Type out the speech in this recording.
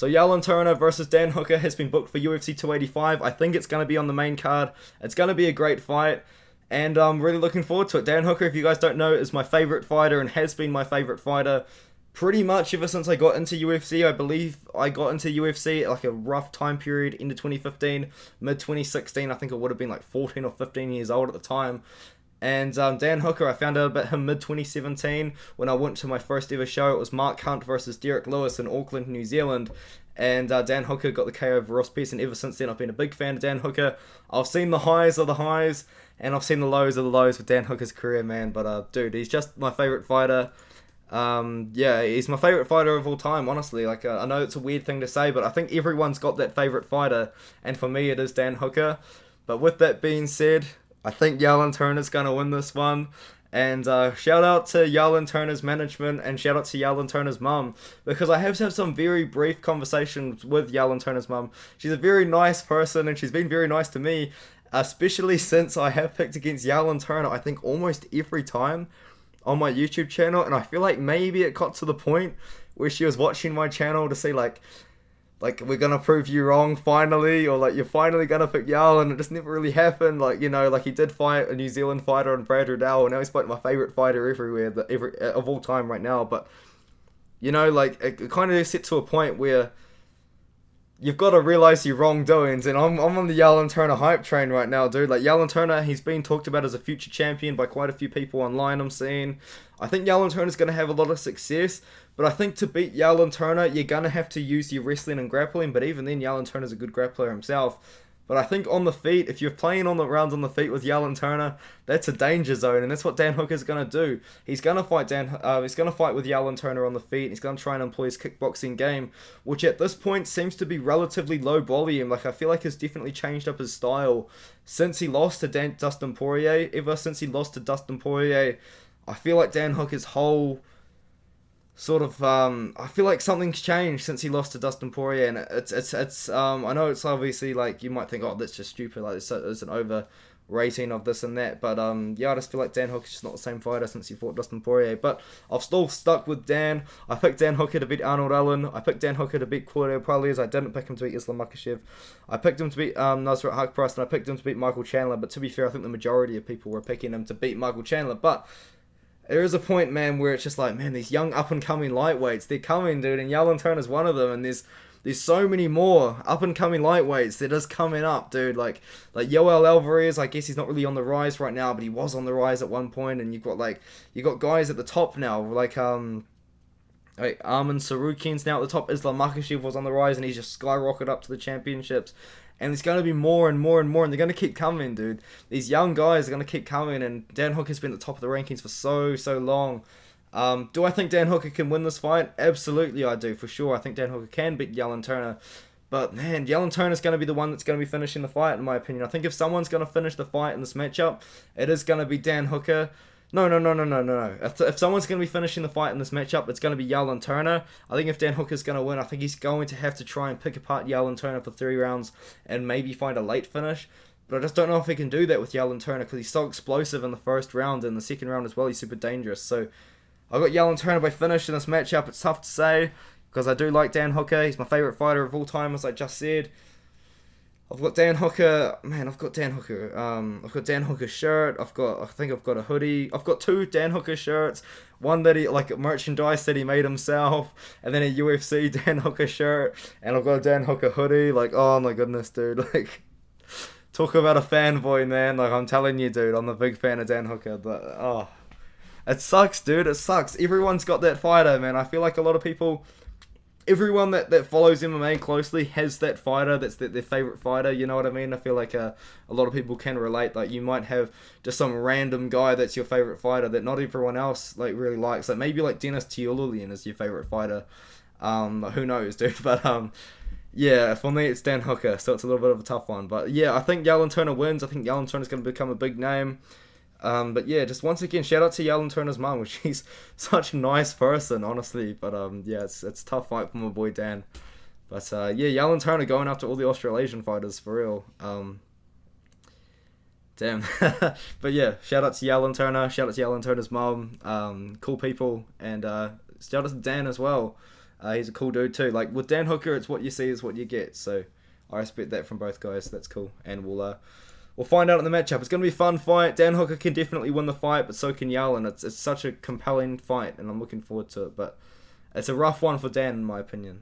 So Jalin Turner versus Dan Hooker has been booked for UFC 285. I think it's going to be on the main card. It's going to be a great fight. And I'm really looking forward to it. Dan Hooker, if you guys don't know, is my favorite fighter and has been my favorite fighter pretty much ever since I got into UFC. I believe I got into UFC at like a rough time period into 2015, mid 2016. I think it would have been like 14 or 15 years old at the time. And Dan Hooker, I found out about him mid 2017 when I went to my first ever show. It was Mark Hunt versus Derek Lewis in Auckland, New Zealand. And Dan Hooker got the KO over Ross Pearce, and ever since then I've been a big fan of Dan Hooker. I've seen the highs of the highs, and I've seen the lows of the lows with Dan Hooker's career, man. But dude, he's just my favorite fighter. Yeah, he's my favorite fighter of all time, honestly. Like, I know it's a weird thing to say, but I think everyone's got that favorite fighter, and for me it is Dan Hooker. But with that being said, I think Jalin Turner's going to win this one. And shout out to Jalin Turner's management and shout out to Jalin Turner's mum, because I have had some very brief conversations with Jalin Turner's mum. She's a very nice person and she's been very nice to me, especially since I have picked against Jalin Turner, I think almost every time on my YouTube channel. And I feel like maybe it got to the point where she was watching my channel to say like we're gonna prove you wrong finally, or like you're finally gonna pick Jalin. It just never really happened. Like, you know, like he did fight a New Zealand fighter and Brad Riddell, and now he's fighting my favorite fighter everywhere, of all time right now. But you know, like it kind of set to a point where you've got to realize your wrongdoings, and I'm on the Jalin Turner hype train right now, dude. Like Jalin Turner, he's been talked about as a future champion by quite a few people online I'm seeing. I think Jalin Turner's going to have a lot of success, but I think to beat Jalin Turner, you're going to have to use your wrestling and grappling, but even then, Jalin Turner's a good grappler himself. But I think on the feet, if you're playing on the rounds on the feet with Jalin Turner, that's a danger zone, and that's what Dan Hooker's gonna do. He's gonna fight he's gonna fight with Jalin Turner on the feet. He's gonna try and employ his kickboxing game, which at this point seems to be relatively low volume. Like, I feel like he's definitely changed up his style since he lost to Dustin Poirier. Ever since he lost to Dustin Poirier, I feel like Dan Hooker's whole sort of I feel like something's changed since he lost to Dustin Poirier, and it's I know it's obviously like you might think, oh, that's just stupid, like it's an over rating of this and that, but yeah, I just feel like Dan Hooker's just not the same fighter since he fought Dustin Poirier. But I've still stuck with Dan. I picked Dan Hooker to beat Arnold Allen. I picked Dan Hooker to beat Claudio Puelles. I didn't pick him to beat Islam Makhachev. I picked him to beat Nasrat Haqparast, and I picked him to beat Michael Chandler. But to be fair, I think the majority of people were picking him to beat Michael Chandler. But there is a point, man, where it's just like, man, these young up-and-coming lightweights, they're coming, dude, and Jalin Turner's one of them, and there's so many more up-and-coming lightweights that is coming up, dude. Like Yoel Alvarez, I guess he's not really on the rise right now, but he was on the rise at one point, and you got guys at the top now, like Arman Sarukian's now at the top. Islam Makhachev was on the rise, and he's just skyrocketed up to the championships. And it's going to be more and more and more, and they're going to keep coming, dude. These young guys are going to keep coming, and Dan Hooker's been at the top of the rankings for so long. Do I think Dan Hooker can win this fight? Absolutely, I do, for sure. I think Dan Hooker can beat Jalin Turner. But, man, Jalin Turner's going to be the one that's going to be finishing the fight, in my opinion. I think if someone's going to finish the fight in this matchup, it is going to be Dan Hooker. No. If someone's going to be finishing the fight in this matchup, it's going to be Jalin Turner. I think if Dan Hooker's going to win, I think he's going to have to try and pick apart Jalin Turner for 3 rounds and maybe find a late finish. But I just don't know if he can do that with Jalin Turner, because he's so explosive in the first round, and the second round as well, he's super dangerous. So I got Jalin Turner by finish in this matchup. It's tough to say, because I do like Dan Hooker. He's my favourite fighter of all time, as I just said. I've got Dan Hooker, man, I've got Dan Hooker, I've got Dan Hooker shirt, I think I've got a hoodie, I've got 2 Dan Hooker shirts, one that he, like, merchandise that he made himself, and then a UFC Dan Hooker shirt, and I've got a Dan Hooker hoodie. Like, oh my goodness, dude, like, talk about a fanboy, man. Like, I'm telling you, dude, I'm a big fan of Dan Hooker, but, oh, it sucks, dude, it sucks. Everyone's got that fighter, man. I feel like a lot of people, everyone that follows MMA closely has that fighter that's their favorite fighter, you know what I mean? I feel like a lot of people can relate. Like, you might have just some random guy that's your favorite fighter that not everyone else like really likes. Like, maybe like Dennis Tiulian is your favorite fighter. Who knows, dude? But yeah, for me it's Dan Hooker, so it's a little bit of a tough one. But yeah, I think Jalin Turner wins. I think Jalin Turner's going to become a big name. But yeah, just once again, shout out to Jalin Turner's mum, which she's such a nice person, honestly. But yeah, it's a tough fight for my boy Dan. But yeah, Jalin Turner going after all the Australasian fighters, for real. Damn. But yeah, shout out to Jalin Turner, shout out to Jalin Turner's mum, cool people, and shout out to Dan as well. He's a cool dude too. Like with Dan Hooker, it's what you see is what you get. So I respect that from both guys. That's cool. And we'll find out in the matchup. It's going to be a fun fight. Dan Hooker can definitely win the fight, but so can Jalin. It's such a compelling fight, and I'm looking forward to it. But it's a rough one for Dan, in my opinion.